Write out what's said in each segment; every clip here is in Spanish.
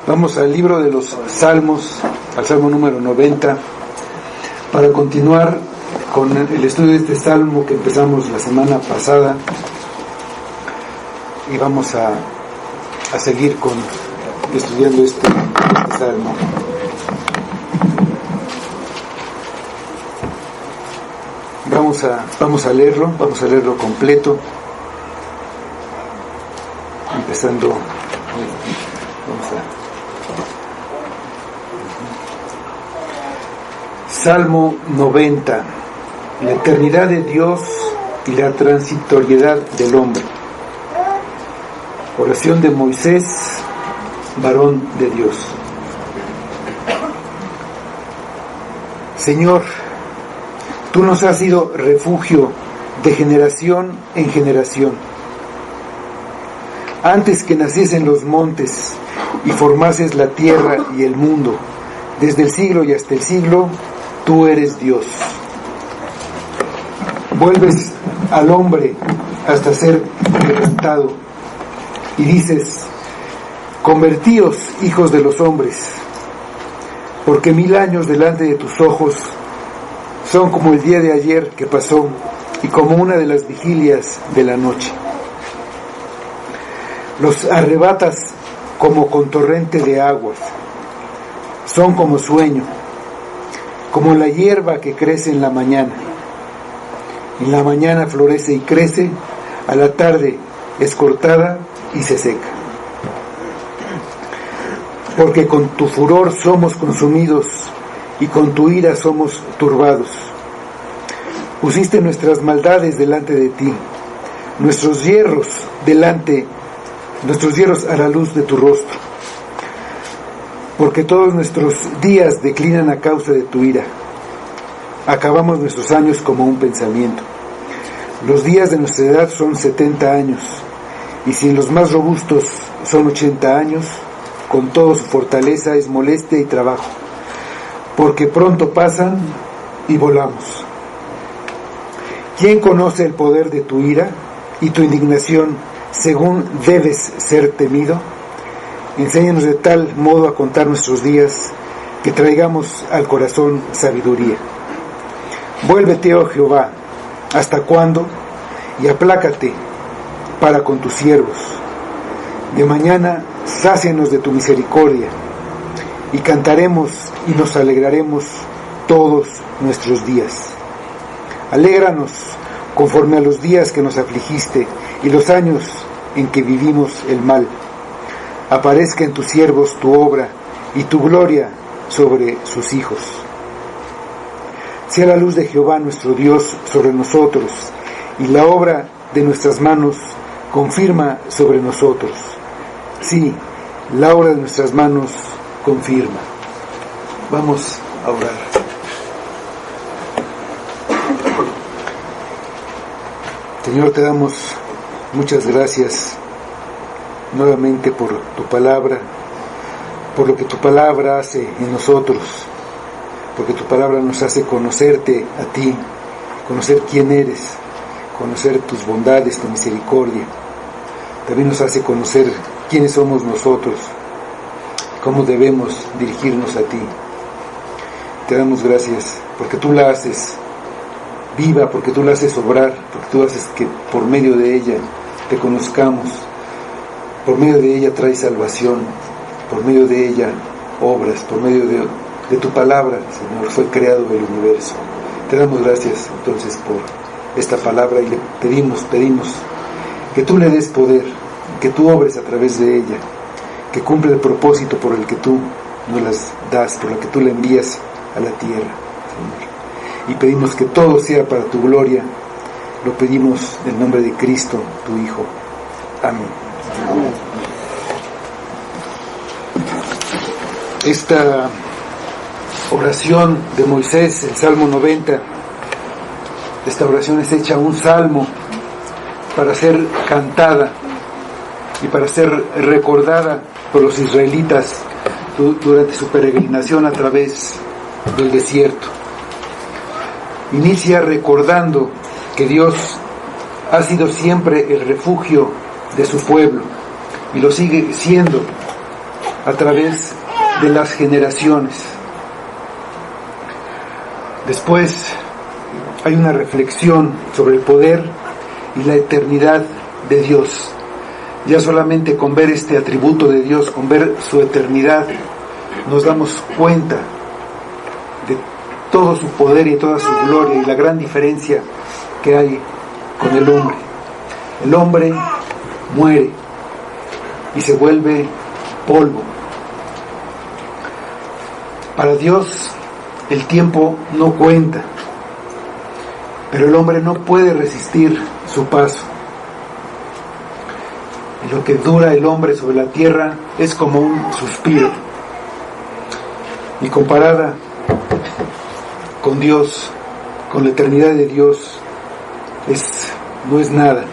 Vamos al libro de los Salmos, al Salmo número 90, para continuar con el estudio de este Salmo que empezamos la semana pasada, y vamos a seguir estudiando este Salmo. Vamos a leerlo completo, empezando. Salmo 90. La eternidad de Dios y la transitoriedad del hombre. Oración de Moisés, varón de Dios. Señor, tú nos has sido refugio de generación en generación. Antes que naciesen los montes y formases la tierra y el mundo, desde el siglo y hasta el siglo, tú eres Dios. Vuelves al hombre hasta ser quebrantado y dices: convertíos, hijos de los hombres, porque 1000 años delante de tus ojos son como el día de ayer que pasó y como una de las vigilias de la noche. Los arrebatas como con torrente de aguas, son como sueño, como la hierba que crece en la mañana. En la mañana florece y crece, a la tarde es cortada y se seca. Porque con tu furor somos consumidos y con tu ira somos turbados. Pusiste nuestras maldades delante de ti, nuestros hierros a la luz de tu rostro. Porque todos nuestros días declinan a causa de tu ira. Acabamos nuestros años como un pensamiento. Los días de nuestra edad son 70 años, y si en los más robustos son 80 años, con todo su fortaleza es molestia y trabajo, porque pronto pasan y volamos. ¿Quién conoce el poder de tu ira y tu indignación según debes ser temido? Enséñanos de tal modo a contar nuestros días, que traigamos al corazón sabiduría. Vuélvete, oh Jehová, ¿hasta cuándo? Y aplácate para con tus siervos. De mañana sácianos de tu misericordia, y cantaremos y nos alegraremos todos nuestros días. Alégranos conforme a los días que nos afligiste y los años en que vivimos el mal. Aparezca en tus siervos tu obra y tu gloria sobre sus hijos. Sea la luz de Jehová nuestro Dios sobre nosotros, y la obra de nuestras manos confirma sobre nosotros. Sí, la obra de nuestras manos confirma. Vamos a orar. Señor, te damos muchas gracias nuevamente por tu palabra, por lo que tu palabra hace en nosotros, porque tu palabra nos hace conocerte a ti, conocer quién eres, conocer tus bondades, tu misericordia. También nos hace conocer quiénes somos nosotros, cómo debemos dirigirnos a ti. Te damos gracias porque tú la haces viva, porque tú la haces obrar, porque tú haces que por medio de ella te conozcamos. Por medio de ella traes salvación, por medio de ella obras, por medio de tu palabra, Señor, fue creado el universo. Te damos gracias entonces por esta palabra y le pedimos que tú le des poder, que tú obres a través de ella, que cumpla el propósito por el que tú nos las das, por el que tú la envías a la tierra, Señor. Y pedimos que todo sea para tu gloria. Lo pedimos en el nombre de Cristo, tu Hijo. Amén. Esta oración de Moisés, el Salmo 90, esta oración es hecha un salmo para ser cantada y para ser recordada por los israelitas durante su peregrinación a través del desierto. Inicia recordando que Dios ha sido siempre el refugio de su pueblo y lo sigue siendo a través de las generaciones. Después hay una reflexión sobre el poder y la eternidad de Dios. Ya solamente con ver este atributo de Dios, con ver su eternidad, nos damos cuenta de todo su poder y toda su gloria y la gran diferencia que hay con el hombre. El hombre muere y se vuelve polvo. Para Dios el tiempo no cuenta, pero el hombre no puede resistir su paso. Y lo que dura el hombre sobre la tierra es como un suspiro. Y comparada con Dios, con la eternidad de Dios, no es nada.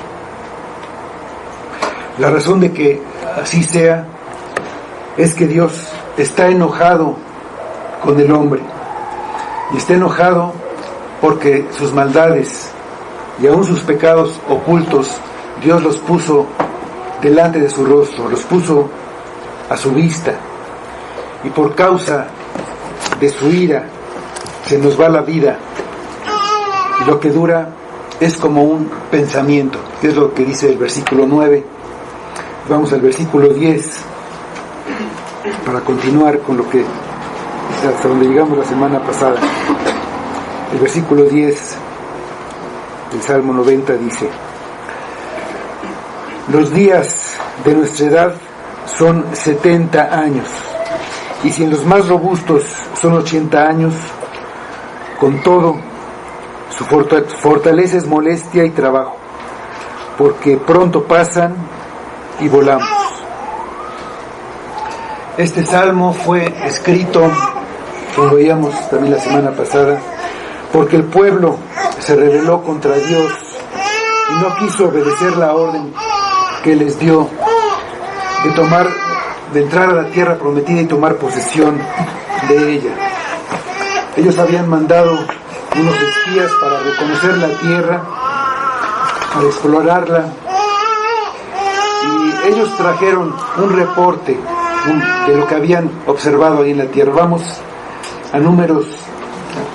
La razón de que así sea es que Dios está enojado con el hombre. Y está enojado porque sus maldades y aún sus pecados ocultos, Dios los puso delante de su rostro, los puso a su vista. Y por causa de su ira se nos va la vida. Y lo que dura es como un pensamiento, que es lo que dice el versículo 9. Vamos al versículo 10 para continuar con lo que hasta donde llegamos la semana pasada. El versículo 10 del Salmo 90 dice: los días de nuestra edad son 70 años, y si en los más robustos son 80 años, con todo, su fortaleza es molestia y trabajo, porque pronto pasan y volamos. Este salmo fue escrito, como veíamos también la semana pasada, porque el pueblo se rebeló contra Dios y no quiso obedecer la orden que les dio de entrar a la tierra prometida y tomar posesión de ella. Ellos habían mandado unos espías para reconocer la tierra, para explorarla, y ellos trajeron un reporte de lo que habían observado ahí en la tierra. Vamos a Números,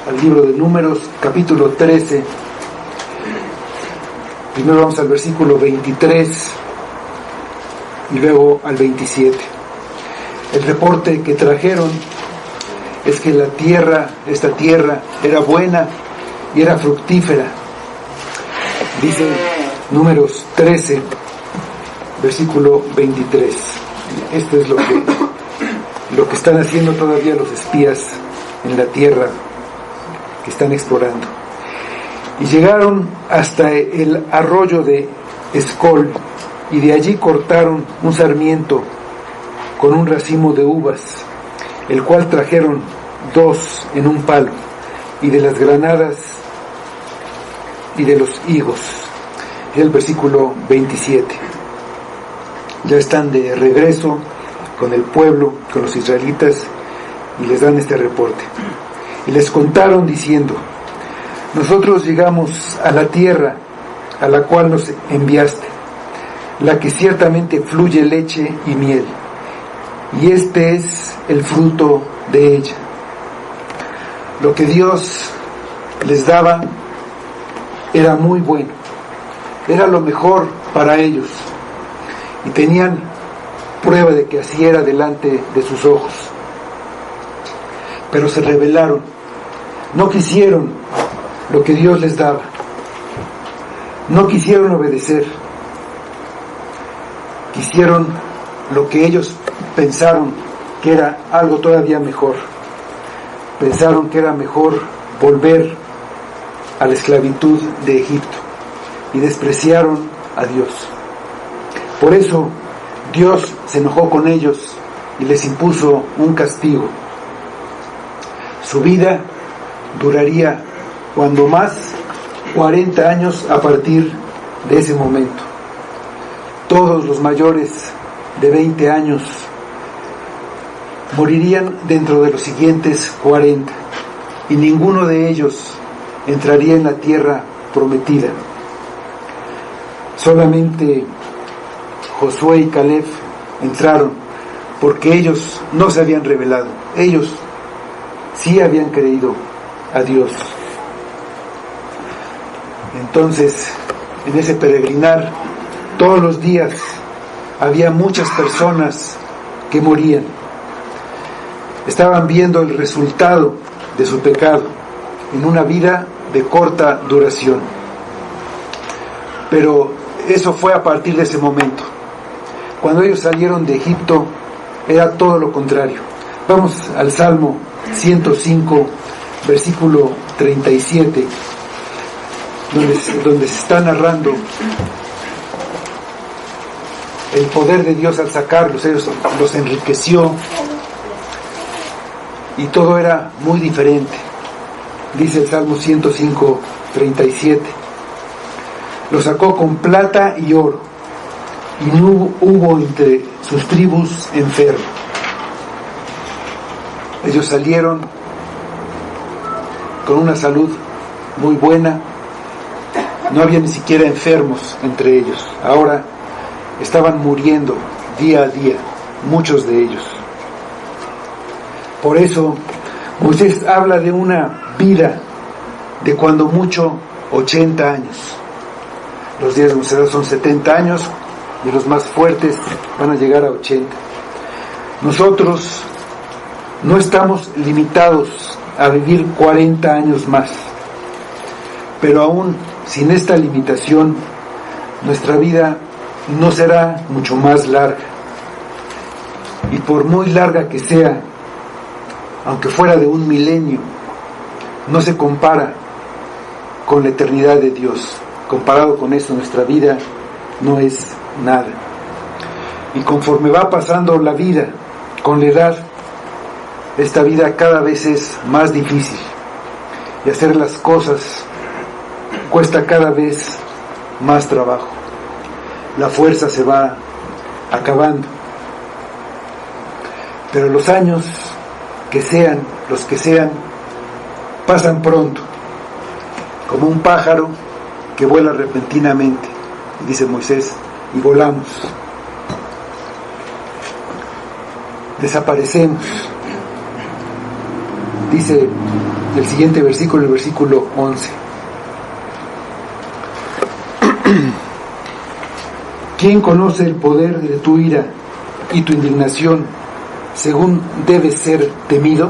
al libro de Números, capítulo 13. Primero vamos al versículo 23 y luego al 27. El reporte que trajeron es que esta tierra era buena y era fructífera. Dice Números 13, versículo 23. Esto es lo que están haciendo todavía los espías en la tierra que están explorando. Y llegaron hasta el arroyo de Escol, y de allí cortaron un sarmiento con un racimo de uvas, el cual trajeron 2 en un palo, y de las granadas y de los higos. Es el versículo 27. Ya están de regreso con el pueblo, con los israelitas, y les dan este reporte. Y les contaron diciendo: nosotros llegamos a la tierra a la cual nos enviaste, la que ciertamente fluye leche y miel, y este es el fruto de ella. Lo que Dios les daba era muy bueno, era lo mejor para ellos, y tenían prueba de que así era delante de sus ojos. Pero se rebelaron, no quisieron lo que Dios les daba, no quisieron obedecer, quisieron lo que ellos pensaron que era algo todavía mejor. Pensaron que era mejor volver a la esclavitud de Egipto, y despreciaron a Dios. Por eso Dios se enojó con ellos y les impuso un castigo. Su vida duraría cuando más 40 años a partir de ese momento. Todos los mayores de 20 años morirían dentro de los siguientes 40, y ninguno de ellos entraría en la tierra prometida. Solamente Josué y Caleb entraron, porque ellos no se habían rebelado, ellos sí habían creído a Dios. Entonces, en ese peregrinar, todos los días había muchas personas que morían. Estaban viendo el resultado de su pecado en una vida de corta duración. Pero eso fue a partir de ese momento. Cuando ellos salieron de Egipto, era todo lo contrario. Vamos al Salmo 105, versículo 37, donde se está narrando el poder de Dios al sacarlos. Ellos los enriqueció y todo era muy diferente. Dice el Salmo 105, 37: los sacó con plata y oro, y no hubo entre sus tribus enfermo. Ellos salieron con una salud muy buena, no había ni siquiera enfermos entre ellos. Ahora estaban muriendo día a día, muchos de ellos. Por eso Moisés habla de una vida de cuando mucho 80 años. Los días de Moisés son 70 años y los más fuertes van a llegar a 80. Nosotros no estamos limitados a vivir 40 años más, pero aún sin esta limitación, nuestra vida no será mucho más larga. Y por muy larga que sea, aunque fuera de 1 milenio, no se compara con la eternidad de Dios. Comparado con eso, nuestra vida no es nada. Y conforme va pasando la vida, con la edad, esta vida cada vez es más difícil. Y hacer las cosas cuesta cada vez más trabajo. La fuerza se va acabando. Pero los años que sean, los que sean, pasan pronto, como un pájaro que vuela repentinamente, dice Moisés, y volamos. Desaparecemos. Dice el siguiente versículo, el versículo 11. ¿Quién conoce el poder de tu ira y tu indignación según debe ser temido?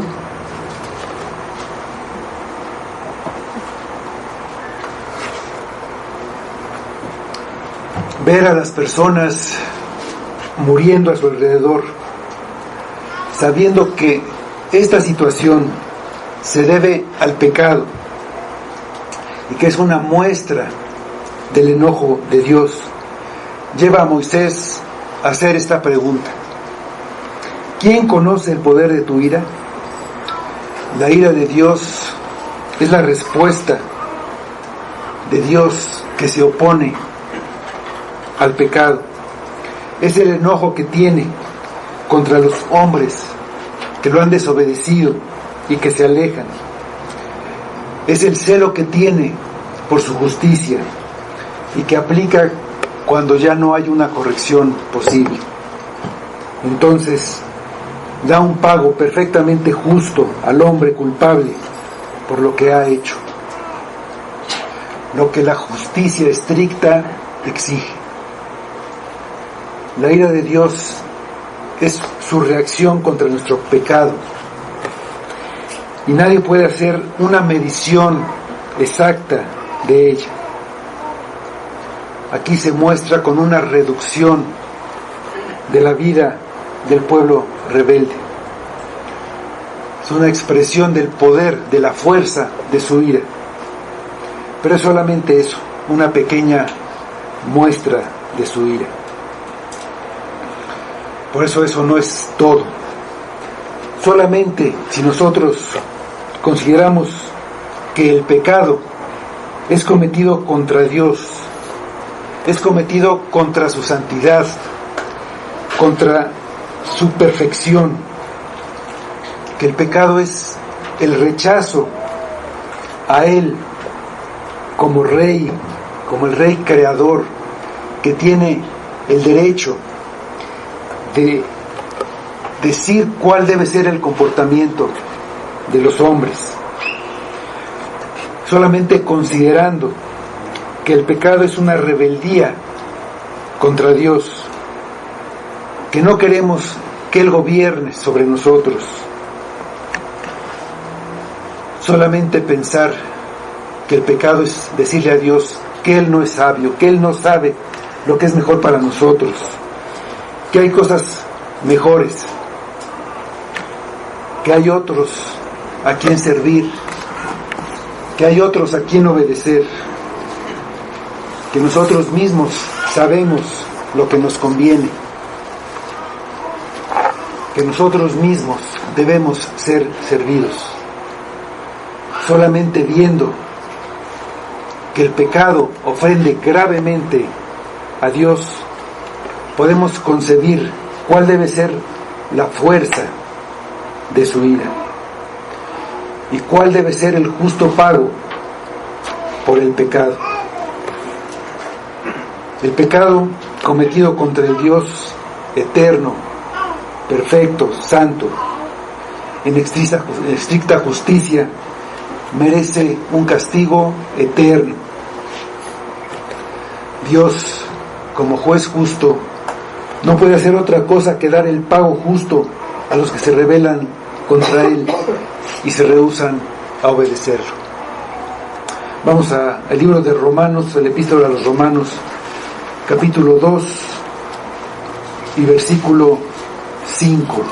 Ver a las personas muriendo a su alrededor, sabiendo que esta situación se debe al pecado y que es una muestra del enojo de Dios, lleva a Moisés a hacer esta pregunta: ¿quién conoce el poder de tu ira? La ira de Dios es la respuesta de Dios que se opone al pecado. Es el enojo que tiene contra los hombres que lo han desobedecido y que se alejan. Es el celo que tiene por su justicia y que aplica cuando ya no hay una corrección posible. Entonces da un pago perfectamente justo al hombre culpable por lo que ha hecho, lo que la justicia estricta exige. La ira de Dios es su reacción contra nuestro pecado, y nadie puede hacer una medición exacta de ella. Aquí se muestra con una reducción de la vida del pueblo rebelde. Es una expresión del poder, de la fuerza de su ira. Pero es solamente eso, una pequeña muestra de su ira. Por eso no es todo. Solamente si nosotros consideramos que el pecado es cometido contra Dios, es cometido contra su santidad, contra su perfección, que el pecado es el rechazo a Él como Rey, como el Rey creador, que tiene el derecho de decir cuál debe ser el comportamiento de los hombres, solamente considerando que el pecado es una rebeldía contra Dios, que no queremos que Él gobierne sobre nosotros. Solamente pensar que el pecado es decirle a Dios que Él no es sabio, que Él no sabe lo que es mejor para nosotros, que hay cosas mejores, que hay otros a quien servir, que hay otros a quien obedecer, que nosotros mismos sabemos lo que nos conviene, que nosotros mismos debemos ser servidos. Solamente viendo que el pecado ofende gravemente a Dios, podemos concebir cuál debe ser la fuerza de su ira y cuál debe ser el justo pago por el pecado. El pecado cometido contra el Dios eterno, perfecto, santo, en estricta justicia, merece un castigo eterno. Dios, como juez justo, no puede hacer otra cosa que dar el pago justo a los que se rebelan contra Él y se rehúsan a obedecerlo. Vamos al libro de Romanos, el epístola a los Romanos, capítulo 2 y versículo 5.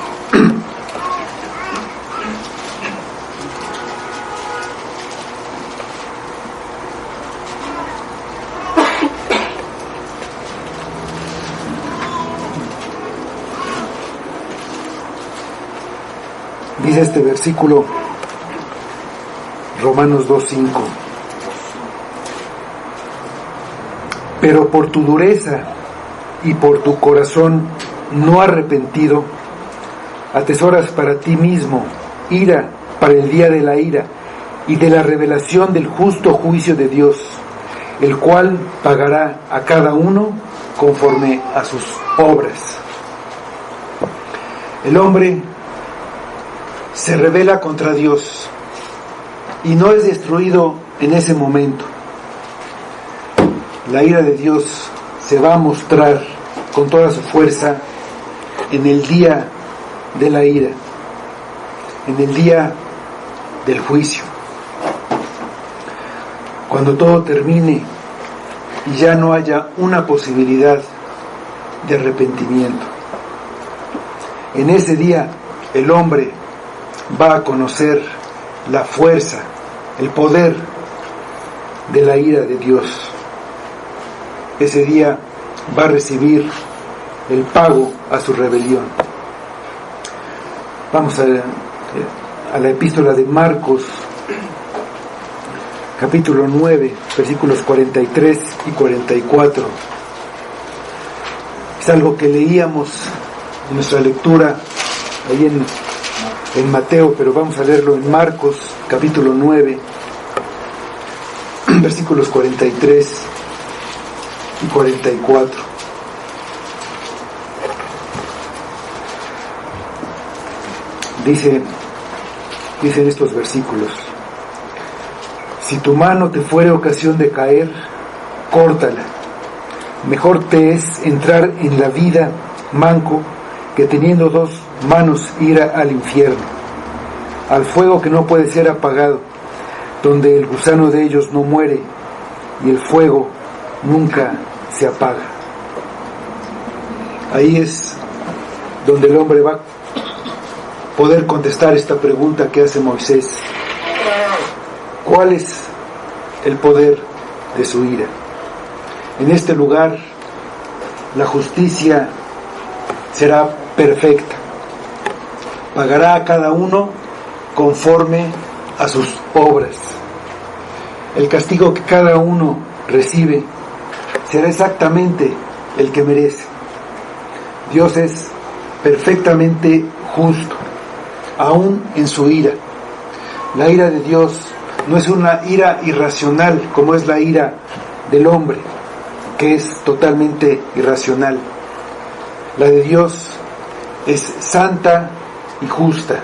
Dice este versículo, Romanos 2:5: pero por tu dureza y por tu corazón no arrepentido, atesoras para ti mismo ira para el día de la ira y de la revelación del justo juicio de Dios, el cual pagará a cada uno conforme a sus obras. El hombre se rebela contra Dios y no es destruido en ese momento. La ira de Dios se va a mostrar con toda su fuerza en el día de la ira, en el día del juicio, cuando todo termine y ya no haya una posibilidad de arrepentimiento. En ese día el hombre va a conocer la fuerza, el poder de la ira de Dios. Ese día va a recibir el pago a su rebelión. Vamos a la epístola de Marcos, capítulo 9, versículos 43 y 44. Es algo que leíamos en nuestra lectura ahí en Mateo, pero vamos a leerlo en Marcos, capítulo 9, versículos 43 y 44. Dicen estos versículos: si tu mano te fuere ocasión de caer, córtala. Mejor te es entrar en la vida manco que teniendo dos manos ir al infierno, al fuego que no puede ser apagado, donde el gusano de ellos no muere y el fuego nunca se apaga. Ahí es donde el hombre va a poder contestar esta pregunta que hace Moisés: ¿cuál es el poder de su ira? En este lugar la justicia será perfecta, pagará a cada uno conforme a sus obras. El castigo que cada uno recibe será exactamente el que merece. Dios es perfectamente justo, aún en su ira. La ira de Dios no es una ira irracional como es la ira del hombre, que es totalmente irracional. La de Dios es santa y justa.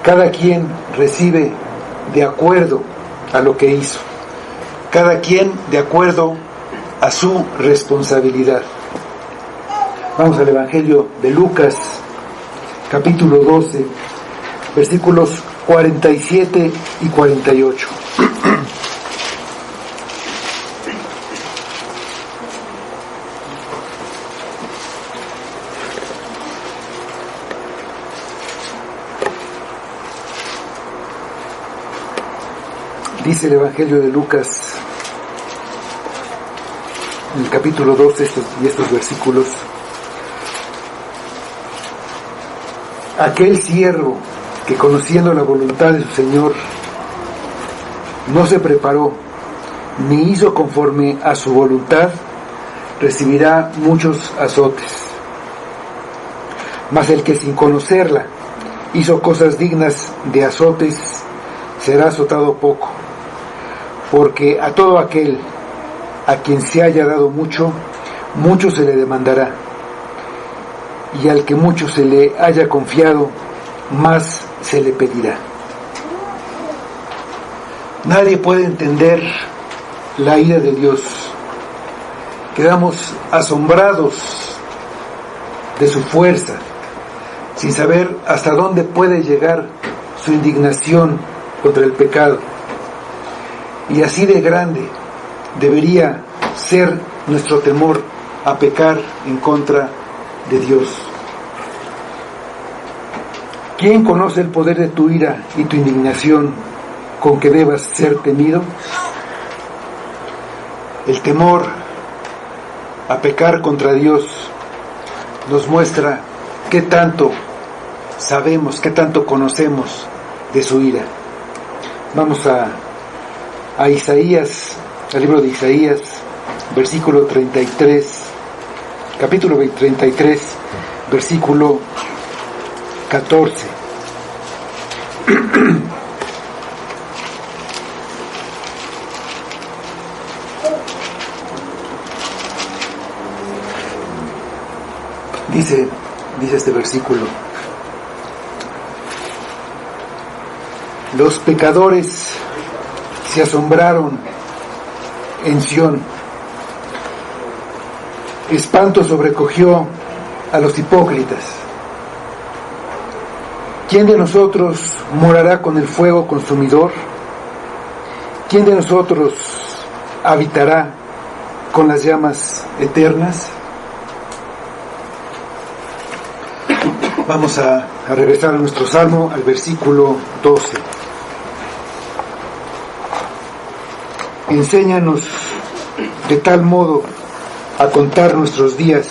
Cada quien recibe de acuerdo a lo que hizo. Cada quien de acuerdo a su responsabilidad. Vamos al Evangelio de Lucas, capítulo 12, versículos 47 y 48. Dice el Evangelio de Lucas, en el capítulo 12 estos versículos: aquel siervo que, conociendo la voluntad de su Señor, no se preparó ni hizo conforme a su voluntad, recibirá muchos azotes. Mas el que sin conocerla hizo cosas dignas de azotes, será azotado poco. Porque a todo aquel a quien se haya dado mucho, mucho se le demandará. Y al que mucho se le haya confiado, más se le pedirá. Nadie puede entender la ira de Dios. Quedamos asombrados de su fuerza, sin saber hasta dónde puede llegar su indignación contra el pecado. Y así de grande debería ser nuestro temor a pecar en contra de Dios. ¿Quién conoce el poder de tu ira y tu indignación con que debas ser temido? El temor a pecar contra Dios nos muestra qué tanto sabemos, qué tanto conocemos de su ira. Vamos a Isaías, al libro de Isaías, versículo 33, capítulo 33, versículo 14. Dice este versículo: los pecadores se asombraron en Sión, espanto sobrecogió a los hipócritas. ¿Quién de nosotros morará con el fuego consumidor? ¿Quién de nosotros habitará con las llamas eternas? Vamos a regresar a nuestro salmo, al versículo 12. Enséñanos de tal modo a contar nuestros días,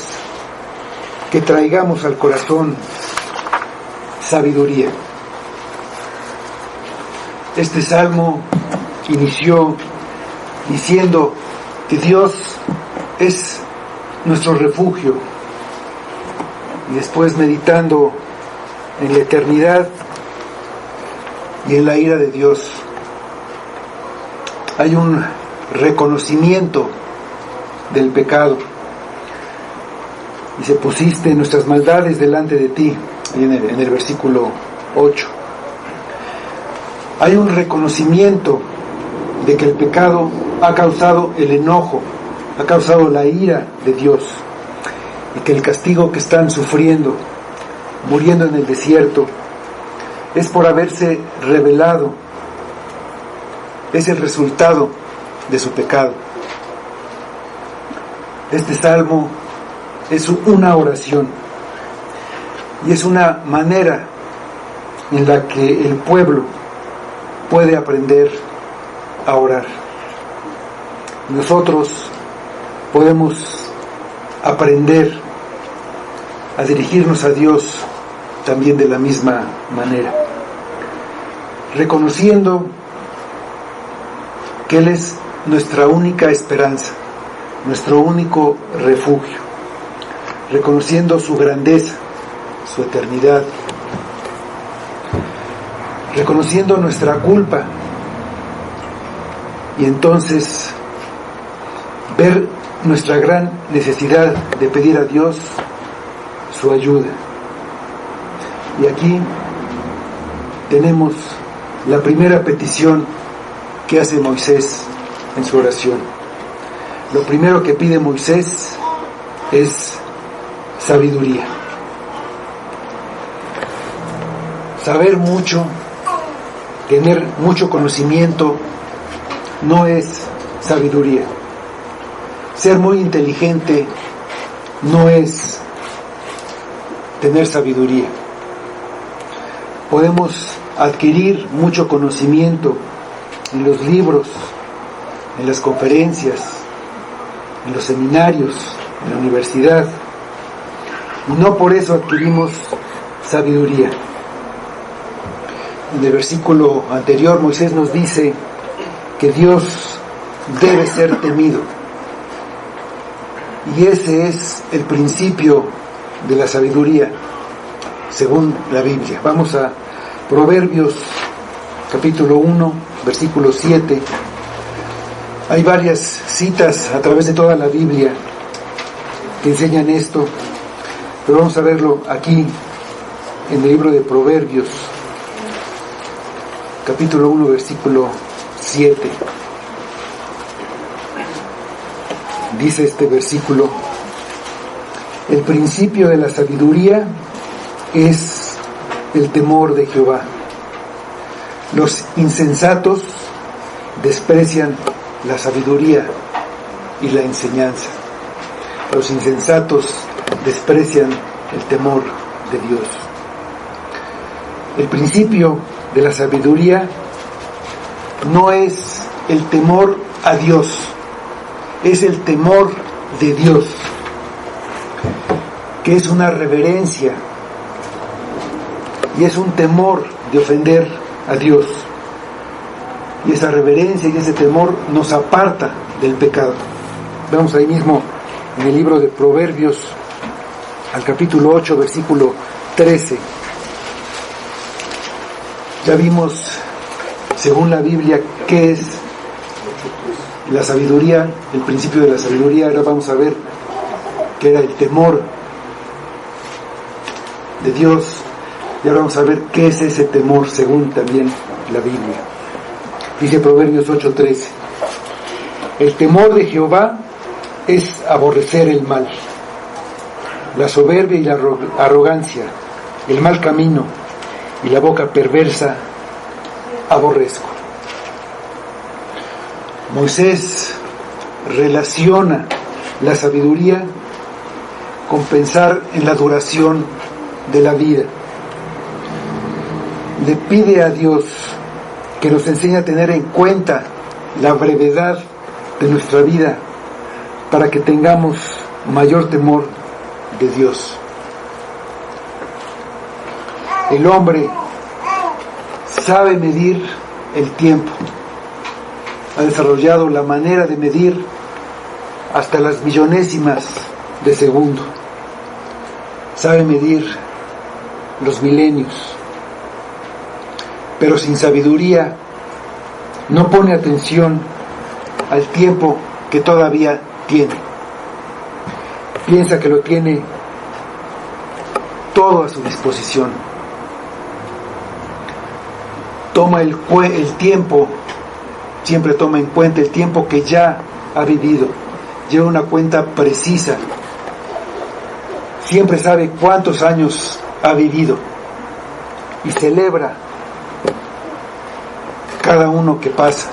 que traigamos al corazón sabiduría. Este salmo inició diciendo que Dios es nuestro refugio, y después meditando en la eternidad y en la ira de Dios. Hay un reconocimiento del pecado. Dice: pusiste nuestras maldades delante de ti, en el versículo 8. Hay un reconocimiento de que el pecado ha causado el enojo, ha causado la ira de Dios, y que el castigo que están sufriendo, muriendo en el desierto, es por haberse rebelado. Es el resultado de su pecado. Este salmo es una oración, y es una manera en la que el pueblo puede aprender a orar. Nosotros podemos aprender a dirigirnos a Dios también de la misma manera, reconociendo que Él es nuestra única esperanza, nuestro único refugio, reconociendo su grandeza, su eternidad, reconociendo nuestra culpa, y entonces ver nuestra gran necesidad de pedir a Dios su ayuda. Y aquí tenemos la primera petición que hace Moisés en su oración. Lo primero que pide Moisés es sabiduría. Saber mucho, tener mucho conocimiento, no es sabiduría. Ser muy inteligente no es tener sabiduría. Podemos adquirir mucho conocimiento en los libros, en las conferencias, en los seminarios, en la universidad, y no por eso adquirimos sabiduría. En el versículo anterior Moisés nos dice que Dios debe ser temido, y ese es el principio de la sabiduría según la Biblia. Vamos a Proverbios capítulo 1, versículo 7. Hay varias citas a través de toda la Biblia que enseñan esto, pero vamos a verlo aquí en el libro de Proverbios capítulo 1, versículo 7. Dice este versículo: el principio de la sabiduría es el temor de Jehová. Los insensatos desprecian la sabiduría y la enseñanza. Los insensatos desprecian el temor de Dios. El principio de la sabiduría no es el temor a Dios, es el temor de Dios, que es una reverencia y es un temor de ofender a Dios. Y esa reverencia y ese temor nos aparta del pecado. Vemos ahí mismo en el libro de Proverbios, al capítulo 8, versículo 13. Ya vimos, según la Biblia, qué es la sabiduría, el principio de la sabiduría. Ahora vamos a ver qué era el temor de Dios. Y ahora vamos a ver qué es ese temor según también la Biblia. Dice Proverbios 8:13: el temor de Jehová es aborrecer el mal, la soberbia y la arrogancia, el mal camino y la boca perversa aborrezco. Moisés relaciona la sabiduría con pensar en la duración de la vida. Le pide a Dios que nos enseñe a tener en cuenta la brevedad de nuestra vida para que tengamos mayor temor de Dios. El hombre sabe medir el tiempo. Ha desarrollado la manera de medir hasta las millonésimas de segundo. Sabe medir los milenios. Pero sin sabiduría no pone atención al tiempo que todavía tiene. Piensa que lo tiene todo a su disposición. Toma el tiempo, siempre toma en cuenta el tiempo que ya ha vivido. Lleva una cuenta precisa. Siempre sabe cuántos años ha vivido y celebra cada uno que pasa,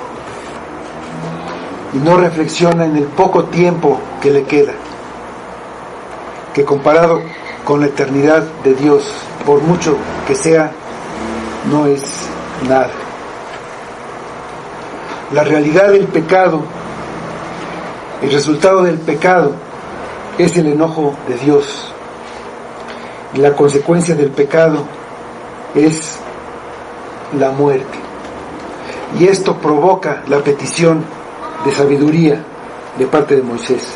y no reflexiona en el poco tiempo que le queda, que comparado con la eternidad de Dios, por mucho que sea, no es nada. La realidad del pecado, el resultado del pecado, es el enojo de Dios, y la consecuencia del pecado es la muerte. Y esto provoca la petición de sabiduría de parte de Moisés.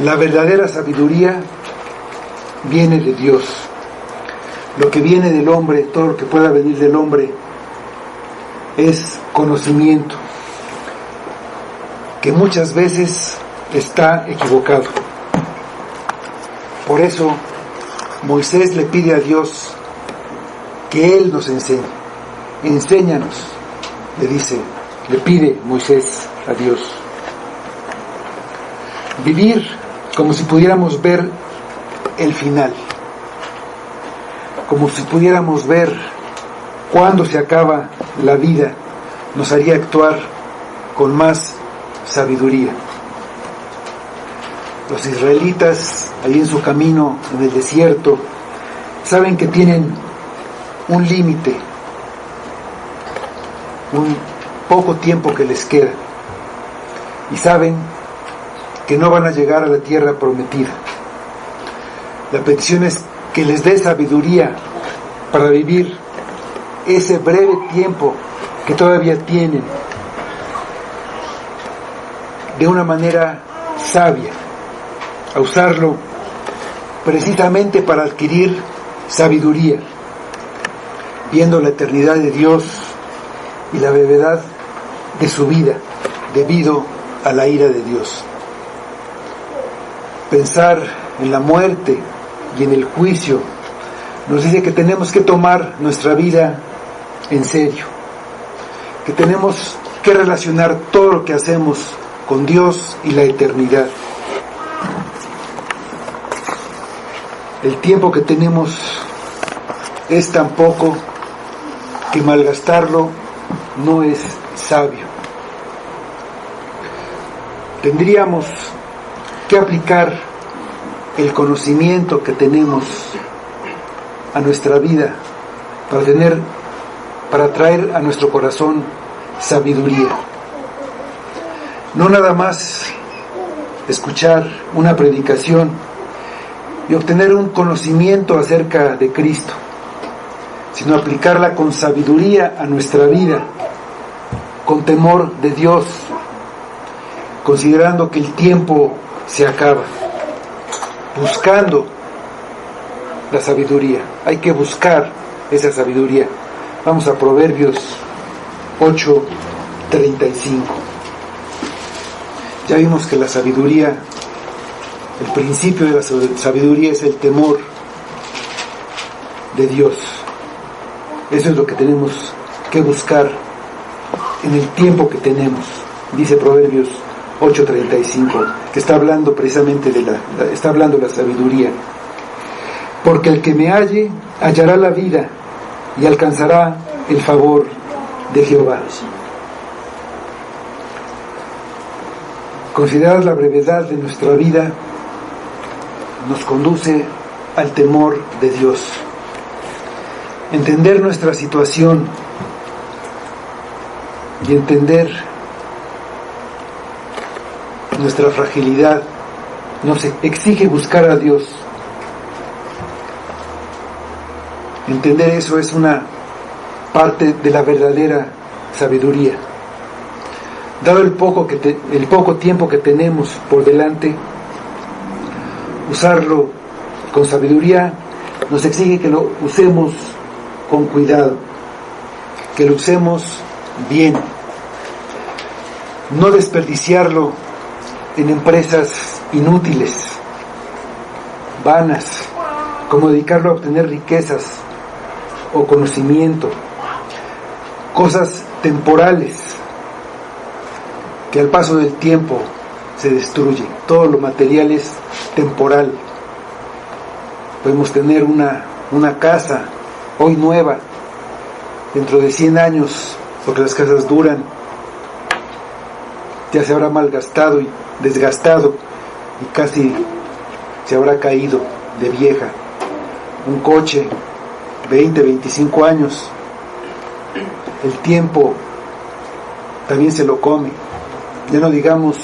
La verdadera sabiduría viene de Dios. Lo que viene del hombre, todo lo que pueda venir del hombre, es conocimiento, que muchas veces está equivocado. Por eso Moisés le pide a Dios que Él nos enseñe. Enséñanos, le dice, le pide Moisés a Dios. Vivir como si pudiéramos ver el final, como si pudiéramos ver cuándo se acaba la vida, nos haría actuar con más sabiduría. Los israelitas, ahí en su camino en el desierto, saben que tienen un límite, un poco tiempo que les queda, y saben que no van a llegar a la tierra prometida. La petición es que les dé sabiduría para vivir ese breve tiempo que todavía tienen de una manera sabia, a usarlo precisamente para adquirir sabiduría, viendo la eternidad de Dios y la brevedad de su vida debido a la ira de Dios. Pensar en la muerte y en el juicio nos dice que tenemos que tomar nuestra vida en serio, que tenemos que relacionar todo lo que hacemos con Dios y la eternidad. El tiempo que tenemos es tan poco que malgastarlo no es sabio. Tendríamos que aplicar el conocimiento que tenemos a nuestra vida para traer a nuestro corazón sabiduría. No nada más escuchar una predicación y obtener un conocimiento acerca de Cristo, sino aplicarla con sabiduría a nuestra vida, con temor de Dios, considerando que el tiempo se acaba, buscando la sabiduría. Hay que buscar esa sabiduría. Vamos a Proverbios 8:35. Ya vimos que la sabiduría, el principio de la sabiduría es el temor de Dios. Eso es lo que tenemos que buscar en el tiempo que tenemos. Dice Proverbios 8:35, que está hablando precisamente está hablando de la sabiduría. Porque el que me halle, hallará la vida y alcanzará el favor de Jehová. Considerar la brevedad de nuestra vida nos conduce al temor de Dios. Entender nuestra situación y entender nuestra fragilidad nos exige buscar a Dios. Entender eso es una parte de la verdadera sabiduría. Dado el poco tiempo que tenemos por delante, usarlo con sabiduría nos exige que lo usemos con cuidado, que lo usemos bien, no desperdiciarlo en empresas inútiles, vanas, como dedicarlo a obtener riquezas o conocimiento, cosas temporales que al paso del tiempo se destruyen. Todo lo material es temporal. Podemos tener una casa hoy nueva, dentro de 100 años, porque las casas duran, ya se habrá malgastado y desgastado y casi se habrá caído de vieja. Un coche, 20, 25 años, el tiempo también se lo come. Ya no digamos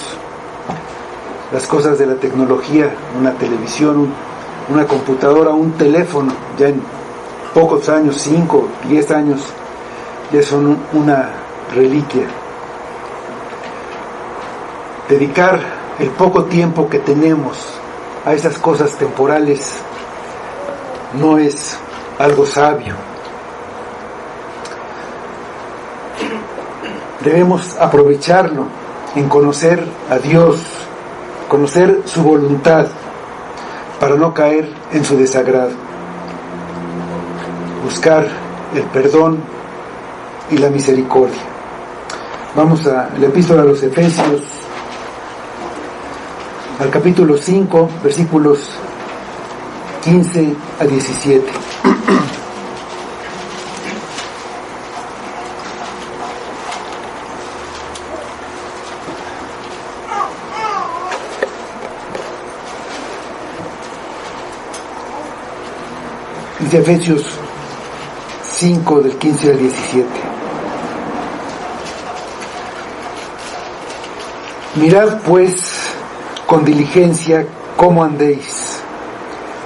las cosas de la tecnología, una televisión, una computadora, un teléfono, ya en pocos años, 5, 10 años, ya son una reliquia. Dedicar el poco tiempo que tenemos a esas cosas temporales no es algo sabio. Debemos aprovecharlo en conocer a Dios, conocer su voluntad, para no caer en su desagrado. buscar el perdón y la misericordia. Vamos a la epístola a los Efesios, al capítulo 5, versículos 15 a 17. Dice Efesios 5, del 15 al 17. Mirad pues con diligencia cómo andéis,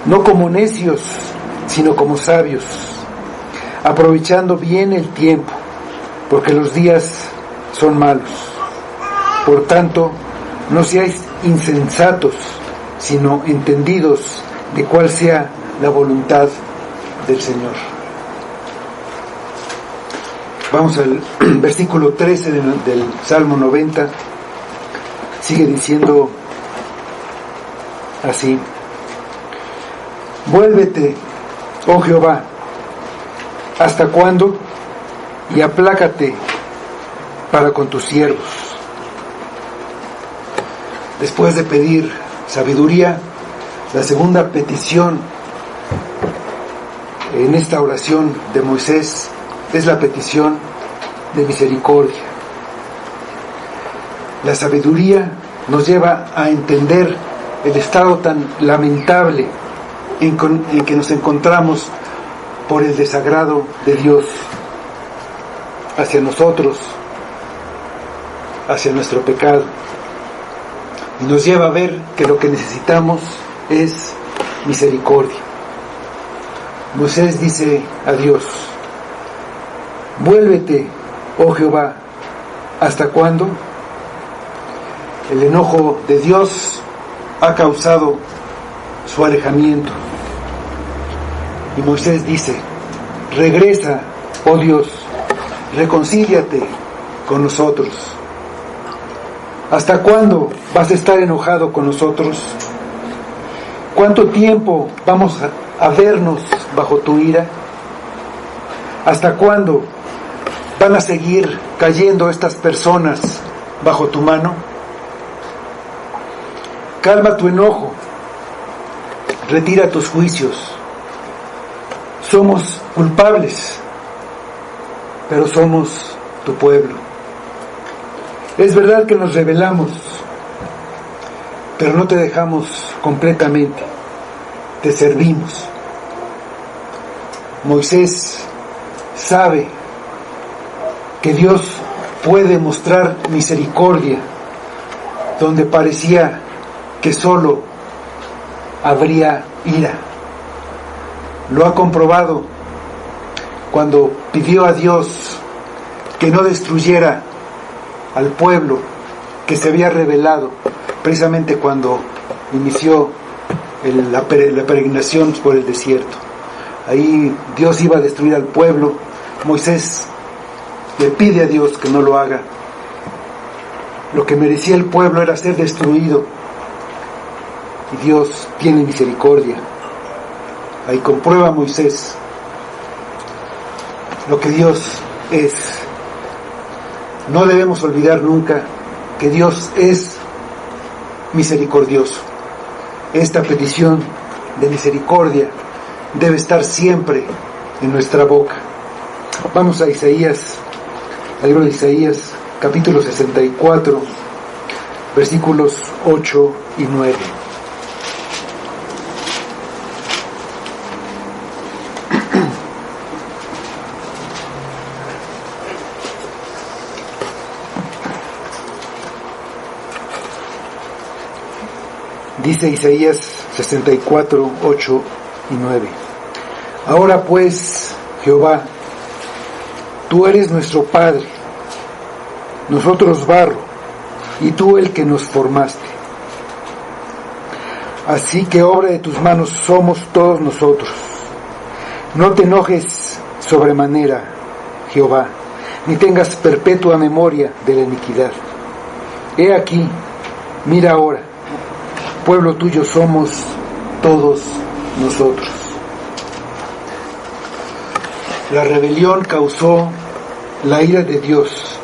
no como necios, sino como sabios, aprovechando bien el tiempo, porque los días son malos. Por tanto, no seáis insensatos, sino entendidos de cuál sea la voluntad del Señor. Vamos al versículo 13 del Salmo 90. Sigue diciendo así: vuélvete, oh Jehová, ¿hasta cuándo? Y aplácate para con tus siervos. Después de pedir sabiduría, la segunda petición en esta oración de Moisés es la petición de misericordia. La sabiduría nos lleva a entender el estado tan lamentable en que nos encontramos por el desagrado de Dios hacia nosotros, hacia nuestro pecado. Y nos lleva a ver que lo que necesitamos es misericordia. Moisés dice a Dios: vuélvete, oh Jehová, ¿hasta cuándo? El enojo de Dios ha causado su alejamiento. Y Moisés dice: regresa, oh Dios, reconcíliate con nosotros. ¿Hasta cuándo vas a estar enojado con nosotros? ¿Cuánto tiempo vamos a vernos bajo tu ira? ¿Hasta cuándo van a seguir cayendo estas personas bajo tu mano? Calma tu enojo, retira tus juicios. Somos culpables, pero somos tu pueblo. Es verdad que nos rebelamos, pero no te dejamos completamente, te servimos. Moisés sabe que Dios puede mostrar misericordia donde parecía que solo habría ira. Lo ha comprobado cuando pidió a Dios que no destruyera al pueblo que se había rebelado, precisamente cuando inició la peregrinación por el desierto. Ahí Dios iba a destruir al pueblo. Moisés le pide a Dios que no lo haga. Lo que merecía el pueblo era ser destruido, y Dios tiene misericordia. Ahí comprueba Moisés lo que Dios es. No debemos olvidar nunca que Dios es misericordioso. Esta petición de misericordia debe estar siempre en nuestra boca. Vamos a Isaías, al libro de Isaías, capítulo 64, versículos 8 y 9. Dice Isaías 64, 8 y 9. Ahora pues, Jehová, tú eres nuestro Padre, nosotros barro, y tú el que nos formaste. Así que obra de tus manos somos todos nosotros. No te enojes sobremanera, Jehová, ni tengas perpetua memoria de la iniquidad. He aquí, mira ahora, pueblo tuyo somos todos nosotros. La rebelión causó la ira de Dios.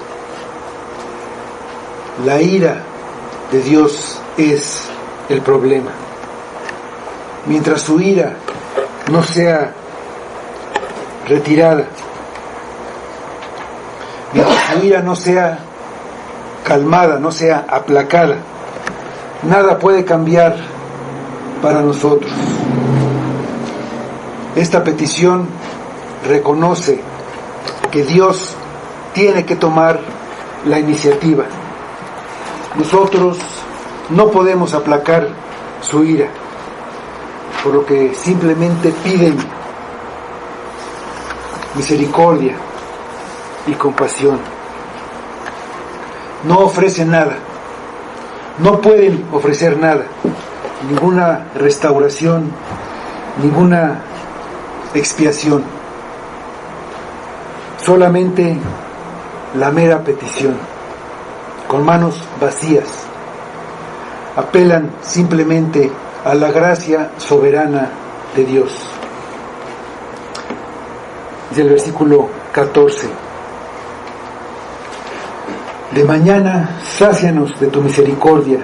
La ira de Dios es el problema. Mientras su ira no sea retirada, mientras su ira no sea calmada, no sea aplacada, nada puede cambiar para nosotros. Esta petición reconoce que Dios tiene que tomar la iniciativa. Nosotros no podemos aplacar su ira, por lo que simplemente piden misericordia y compasión. No ofrecen nada, no pueden ofrecer nada, ninguna restauración, ninguna expiación, solamente la mera petición, con manos vacías, apelan simplemente a la gracia soberana de Dios. Dice el versículo 14: de mañana sácianos de tu misericordia,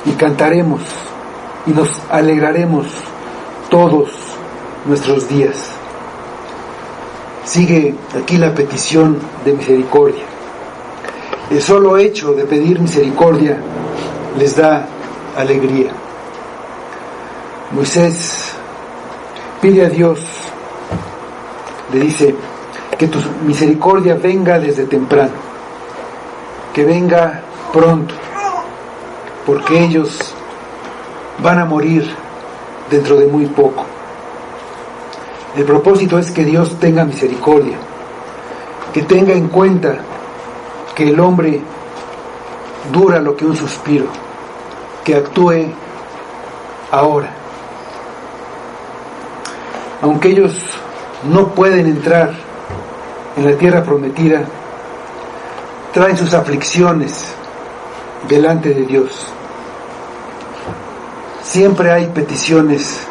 y cantaremos y nos alegraremos todos nuestros días. Sigue aquí la petición de misericordia. El solo hecho de pedir misericordia les da alegría. Moisés pide a Dios, le dice, que tu misericordia venga desde temprano, que venga pronto, porque ellos van a morir dentro de muy poco. El propósito es que Dios tenga misericordia, que tenga en cuenta que el hombre dura lo que un suspiro, que actúe ahora. Aunque ellos no pueden entrar en la tierra prometida, traen sus aflicciones delante de Dios. Siempre hay peticiones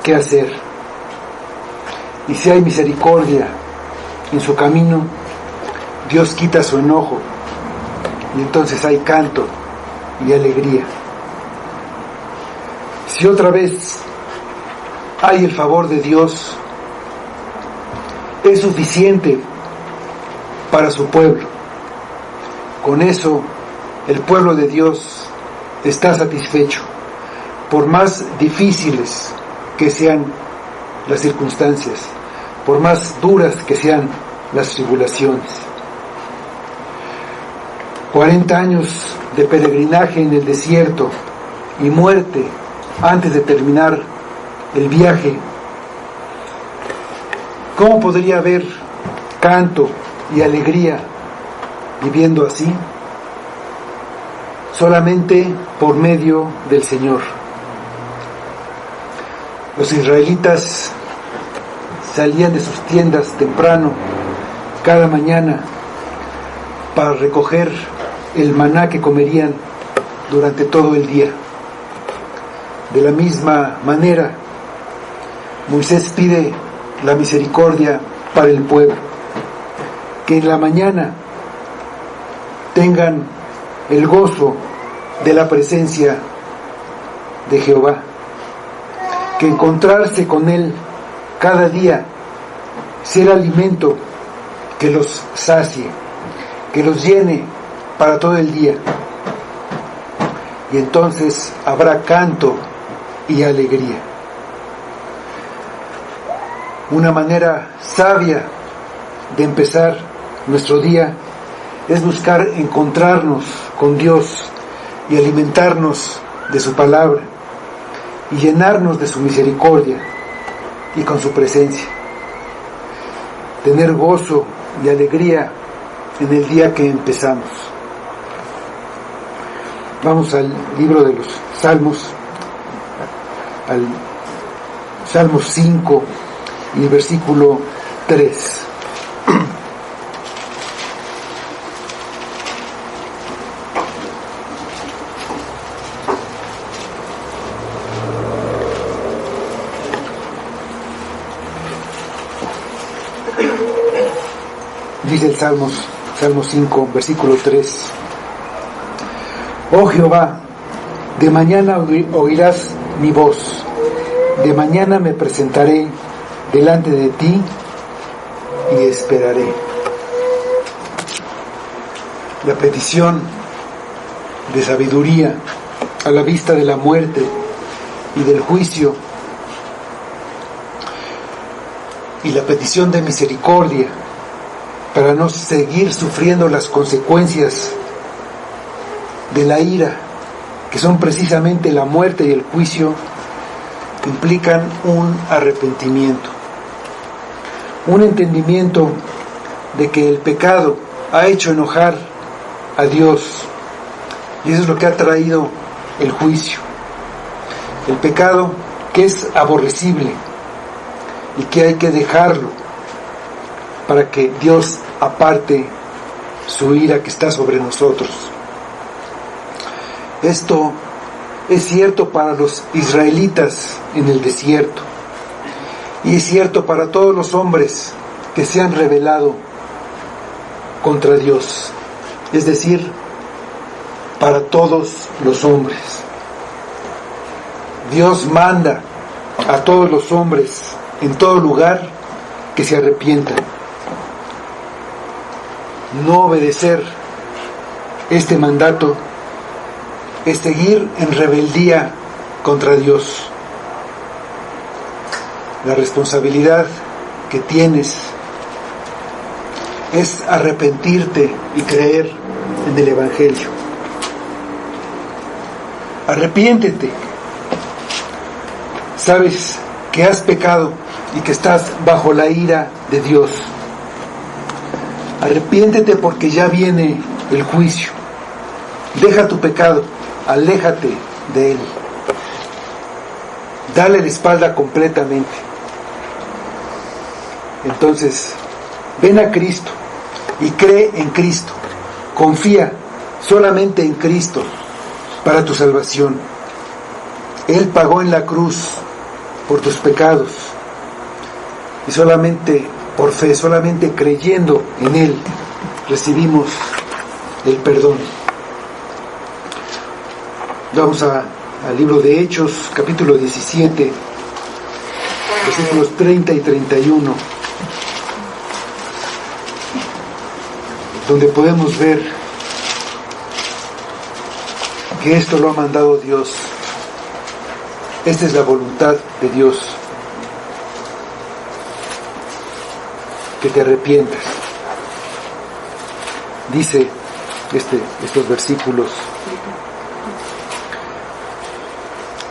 que hacer. Y si hay misericordia en su camino, Dios quita su enojo y entonces hay canto y alegría. Si otra vez hay el favor de Dios, es suficiente para su pueblo. Con eso, el pueblo de Dios está satisfecho, por más difíciles que sean las circunstancias, por más duras que sean las tribulaciones. 40 años de peregrinaje en el desierto y muerte antes de terminar el viaje. ¿Cómo podría haber canto y alegría viviendo así? Solamente por medio del Señor. Los israelitas salían de sus tiendas temprano cada mañana para recoger el maná que comerían durante todo el día. De la misma manera, Moisés pide la misericordia para el pueblo, que en la mañana tengan el gozo de la presencia de Jehová, que encontrarse con Él cada día sea el alimento que los sacie, que los llene para todo el día. Y entonces habrá canto y alegría. Una manera sabia de empezar nuestro día es buscar encontrarnos con Dios y alimentarnos de su palabra y llenarnos de su misericordia y con su presencia. Tener gozo y alegría en el día que empezamos. Vamos al libro de los Salmos, al Salmo 5 y versículo 3. Dice el Salmo 5, versículo 3. Oh Jehová, de mañana oirás mi voz, de mañana me presentaré delante de ti y esperaré. La petición de sabiduría a la vista de la muerte y del juicio, y la petición de misericordia para no seguir sufriendo las consecuencias de la ira, que son precisamente la muerte y el juicio, implican un arrepentimiento, un entendimiento de que el pecado ha hecho enojar a Dios, y eso es lo que ha traído el juicio. El pecado que es aborrecible y que hay que dejarlo para que Dios aparte su ira que está sobre nosotros. Esto es cierto para los israelitas en el desierto, y es cierto para todos los hombres que se han rebelado contra Dios, es decir, para todos los hombres. Dios manda a todos los hombres en todo lugar que se arrepientan. No obedecer este mandato es seguir en rebeldía contra Dios. La responsabilidad que tienes es arrepentirte y creer en el Evangelio. Arrepiéntete. Sabes que has pecado y que estás bajo la ira de Dios. Arrepiéntete porque ya viene el juicio. Deja tu pecado, aléjate de él. Dale la espalda completamente. Entonces, ven a Cristo y cree en Cristo. Confía solamente en Cristo para tu salvación. Él pagó en la cruz por tus pecados, y solamente por fe, solamente creyendo en Él, recibimos el perdón. Vamos al libro de Hechos, capítulo 17, versículos 30 y 31, donde podemos ver que esto lo ha mandado Dios. Esta es la voluntad de Dios, que te arrepientas. Dice estos versículos: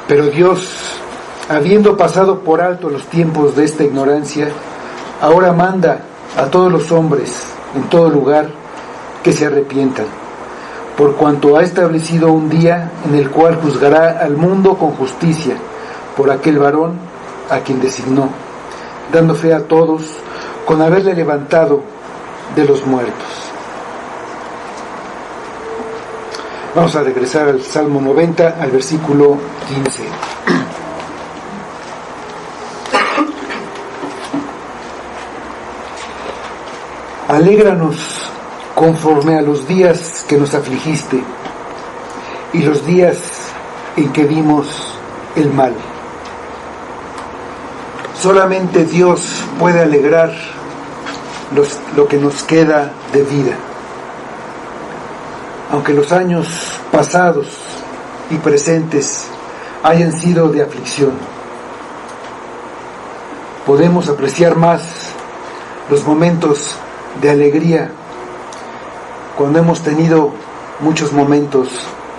pero Dios, habiendo pasado por alto los tiempos de esta ignorancia, ahora manda a todos los hombres en todo lugar que se arrepientan, por cuanto ha establecido un día en el cual juzgará al mundo con justicia por aquel varón a quien designó, dando fe a todos con haberle levantado de los muertos. Vamos a regresar al Salmo 90, al versículo 15. Alégranos conforme a los días que nos afligiste y los días en que vimos el mal. Solamente Dios puede alegrar lo que nos queda de vida. Aunque los años pasados y presentes hayan sido de aflicción, podemos apreciar más los momentos de alegría cuando hemos tenido muchos momentos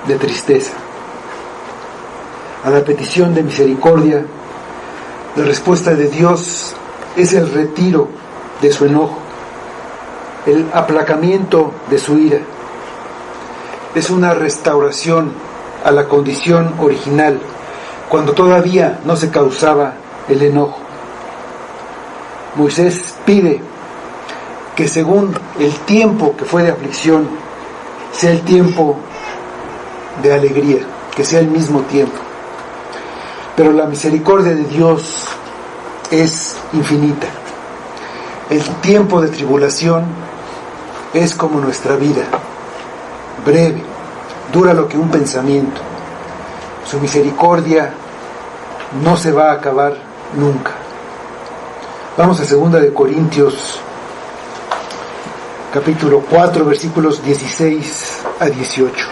de tristeza. A la petición de misericordia, la respuesta de Dios es el retiro de su enojo, el aplacamiento de su ira. Es una restauración a la condición original, cuando todavía no se causaba el enojo. Moisés pide que según el tiempo que fue de aflicción, sea el tiempo de alegría, que sea el mismo tiempo. Pero la misericordia de Dios es infinita. El tiempo de tribulación es como nuestra vida, breve, dura lo que un pensamiento. Su misericordia no se va a acabar nunca. Vamos a 2 de Corintios, capítulo 4, versículos 16 a 18.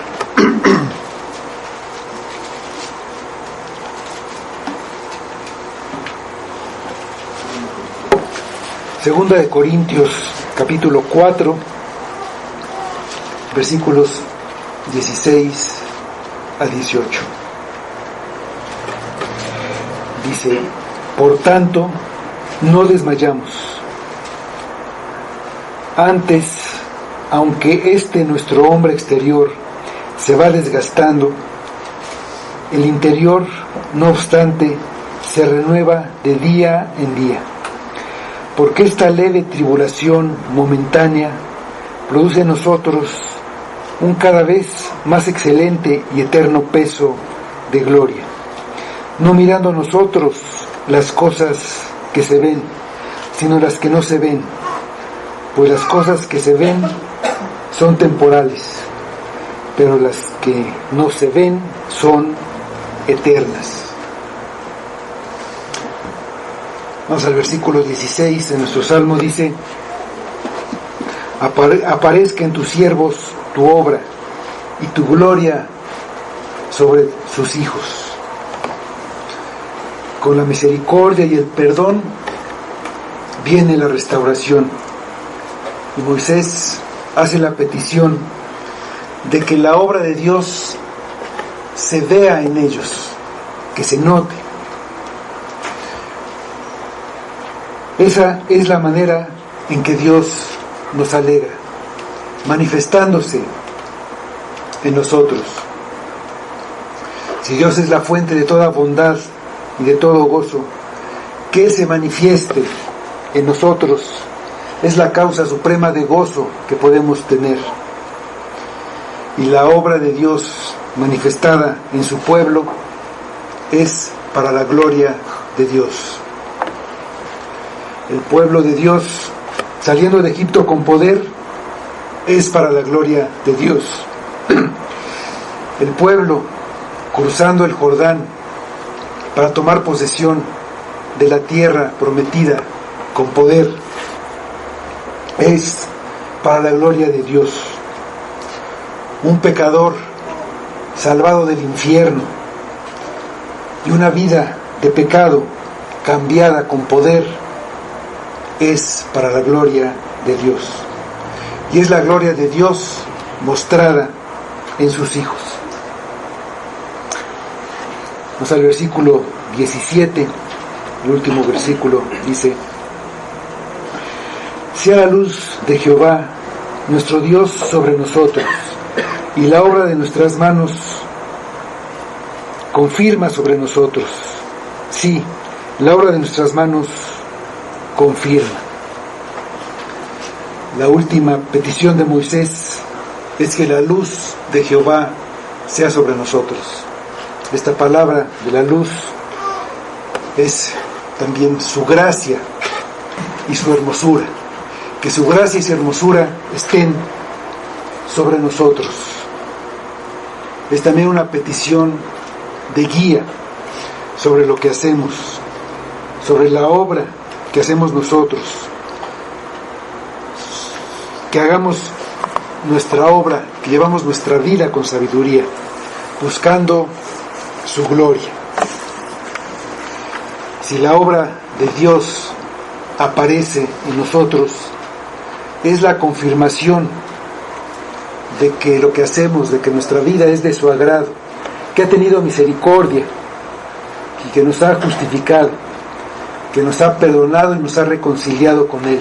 Segunda de Corintios, capítulo 4, versículos 16 a 18. Dice: por tanto, no desmayamos. Antes, aunque nuestro hombre exterior se va desgastando, el interior, no obstante, se renueva de día en día. Porque esta leve tribulación momentánea produce en nosotros un cada vez más excelente y eterno peso de gloria, no mirando nosotros las cosas que se ven, sino las que no se ven, pues las cosas que se ven son temporales, pero las que no se ven son eternas. Vamos al versículo 16 de nuestro Salmo. Dice: aparezca en tus siervos tu obra y tu gloria sobre sus hijos. Con la misericordia y el perdón viene la restauración. Y Moisés hace la petición de que la obra de Dios se vea en ellos, que se note. Esa es la manera en que Dios nos alegra, manifestándose en nosotros. Si Dios es la fuente de toda bondad y de todo gozo, que Él se manifieste en nosotros es la causa suprema de gozo que podemos tener. Y la obra de Dios manifestada en su pueblo es para la gloria de Dios. El pueblo de Dios saliendo de Egipto con poder es para la gloria de Dios. El pueblo cruzando el Jordán para tomar posesión de la tierra prometida con poder es para la gloria de Dios. Un pecador salvado del infierno y una vida de pecado cambiada con poder es para la gloria de Dios. Y es la gloria de Dios mostrada en sus hijos. Vamos al versículo 17, el último versículo, dice: sea la luz de Jehová, nuestro Dios, sobre nosotros, y la obra de nuestras manos confirma sobre nosotros. Sí, la obra de nuestras manos confirma. La última petición de Moisés es que la luz de Jehová sea sobre nosotros. Esta palabra de la luz es también su gracia y su hermosura. Que su gracia y su hermosura estén sobre nosotros. Es también una petición de guía sobre lo que hacemos, sobre la obra que hacemos nosotros. Que hagamos nuestra obra, que llevamos nuestra vida con sabiduría, buscando su gloria. Si la obra de Dios aparece en nosotros, es la confirmación de que lo que hacemos, de que nuestra vida es de su agrado, que ha tenido misericordia y que nos ha justificado, que nos ha perdonado y nos ha reconciliado con Él.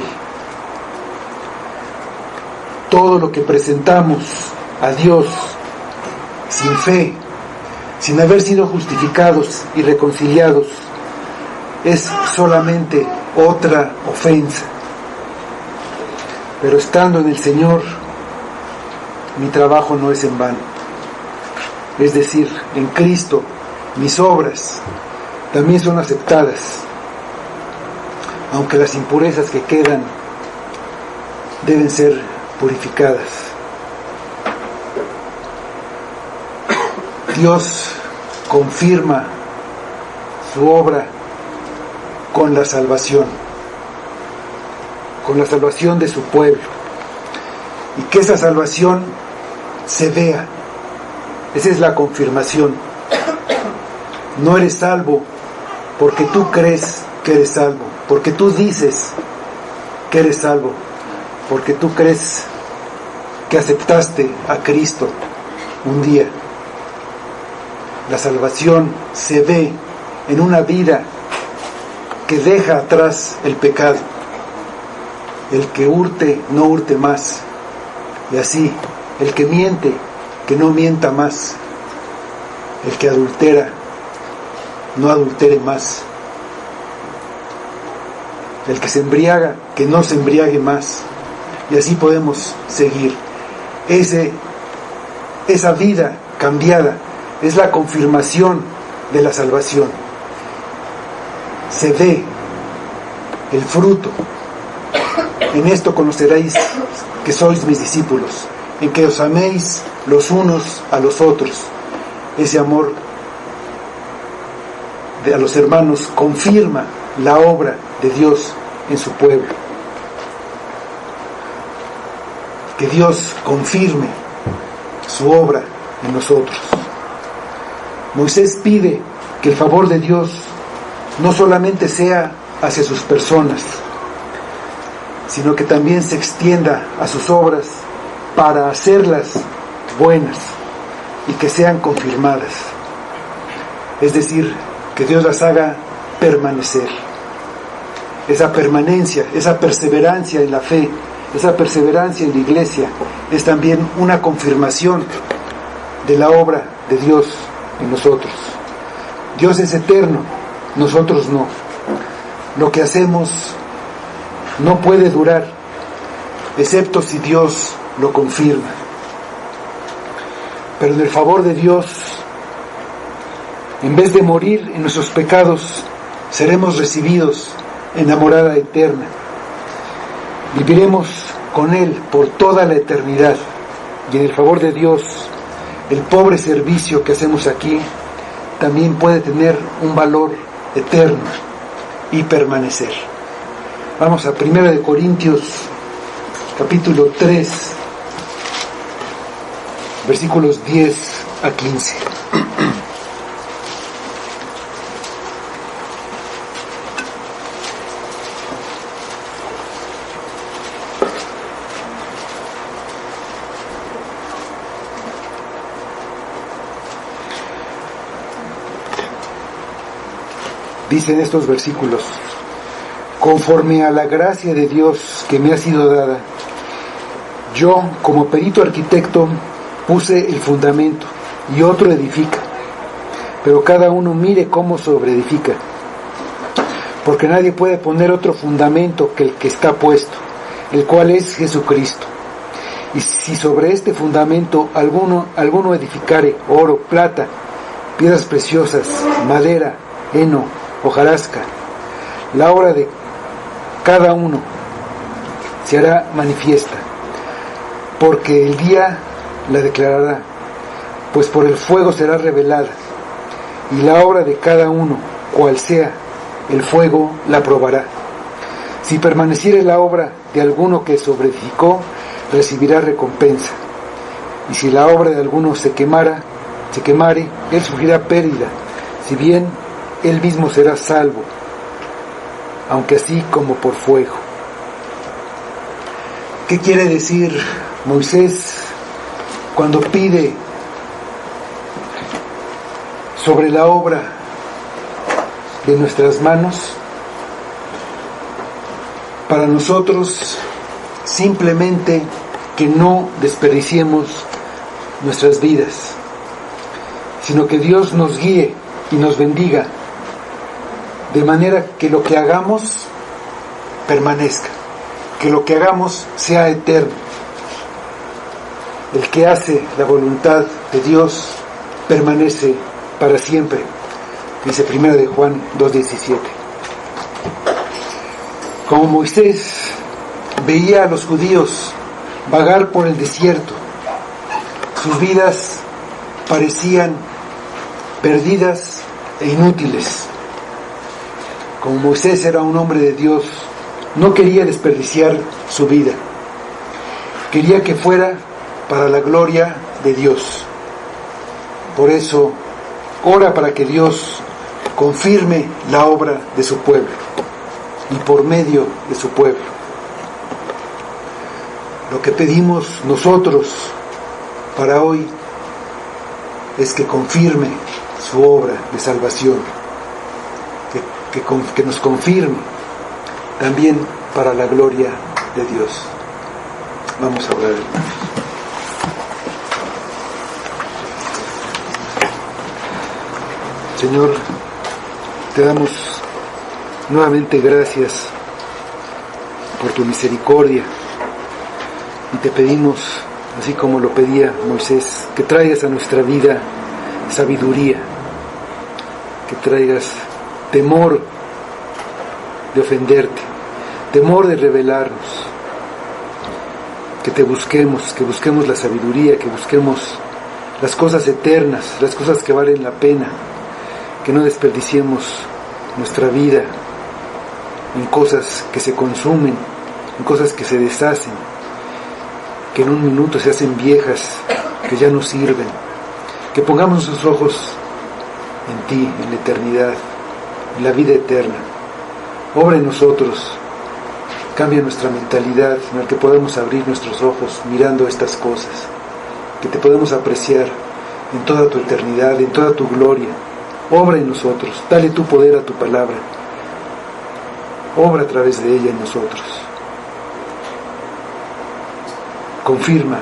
Todo lo que presentamos a Dios sin fe, sin haber sido justificados y reconciliados, es solamente otra ofensa. Pero estando en el Señor, mi trabajo no es en vano. Es decir, en Cristo, mis obras también son aceptadas, aunque las impurezas que quedan deben ser purificadas. Dios confirma su obra con la salvación de su pueblo, y que esa salvación se vea. Esa es la confirmación. No eres salvo porque tú crees que eres salvo, porque tú dices que eres salvo, porque tú crees que aceptaste a Cristo un día. La salvación se ve en una vida que deja atrás el pecado. El que hurte, no hurte más. Y así, el que miente, que no mienta más. El que adultera, no adultere más. El que se embriaga, que no se embriague más. Y así podemos seguir. Esa vida cambiada es la confirmación de la salvación. Se ve el fruto. En esto conoceréis que sois mis discípulos, en que os améis los unos a los otros. Ese amor a los hermanos confirma la obra de Dios en su pueblo. Que Dios confirme su obra en nosotros. Moisés pide que el favor de Dios no solamente sea hacia sus personas, sino que también se extienda a sus obras para hacerlas buenas y que sean confirmadas. Es decir, que Dios las haga permanecer. Esa permanencia, esa perseverancia en la fe, esa perseverancia en la iglesia es también una confirmación de la obra de Dios en nosotros. Dios es eterno, nosotros no. Lo que hacemos no puede durar, excepto si Dios lo confirma. Pero en el favor de Dios, en vez de morir en nuestros pecados, seremos recibidos en la morada eterna. Viviremos con Él por toda la eternidad. Y en el favor de Dios, el pobre servicio que hacemos aquí también puede tener un valor eterno y permanecer. Vamos a 1 Corintios capítulo 3, versículos 10 a 15. Dicen estos versículos: conforme a la gracia de Dios que me ha sido dada, yo, como perito arquitecto, puse el fundamento y otro edifica, pero cada uno mire cómo sobreedifica, porque nadie puede poner otro fundamento que el que está puesto, el cual es Jesucristo. Y si sobre este fundamento alguno edificare oro, plata, piedras preciosas, madera, heno, hojarasca, la obra de cada uno se hará manifiesta, porque el día la declarará, pues por el fuego será revelada, y la obra de cada uno, cual sea, el fuego la probará. Si permaneciere la obra de alguno que sobreedificó, recibirá recompensa, y si la obra de alguno se quemare, él sufrirá pérdida, si bien él mismo será salvo, aunque así como por fuego. ¿Qué quiere decir Moisés cuando pide sobre la obra de nuestras manos? Para nosotros, simplemente que no desperdiciemos nuestras vidas, sino que Dios nos guíe y nos bendiga, de manera que lo que hagamos permanezca, que lo que hagamos sea eterno. El que hace la voluntad de Dios permanece para siempre, dice 1 de Juan 2:17. Como Moisés veía a los judíos vagar por el desierto. Sus vidas parecían perdidas e inútiles. Como Moisés era un hombre de Dios, no quería desperdiciar su vida. Quería que fuera para la gloria de Dios. Por eso, ora para que Dios confirme la obra de su pueblo y por medio de su pueblo. Lo que pedimos nosotros para hoy es que confirme su obra de salvación, que nos confirme también para la gloria de Dios. Vamos a orar. Señor, te damos nuevamente gracias por tu misericordia y te pedimos, así como lo pedía Moisés, que traigas a nuestra vida sabiduría, que traigas temor de ofenderte, temor de rebelarnos, que te busquemos, que busquemos la sabiduría, que busquemos las cosas eternas, las cosas que valen la pena, que no desperdiciemos nuestra vida en cosas que se consumen, en cosas que se deshacen, que en un minuto se hacen viejas, que ya no sirven. Que pongamos nuestros ojos en ti, en la eternidad, en la vida eterna. Obra en nosotros, cambia nuestra mentalidad, en la que podamos abrir nuestros ojos mirando estas cosas, que te podamos apreciar en toda tu eternidad, en toda tu gloria. Obra en nosotros, dale tu poder a tu palabra, obra a través de ella en nosotros. Confirma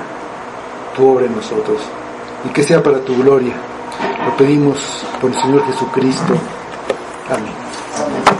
tu obra en nosotros y que sea para tu gloria. Lo pedimos por el Señor Jesucristo. Amén.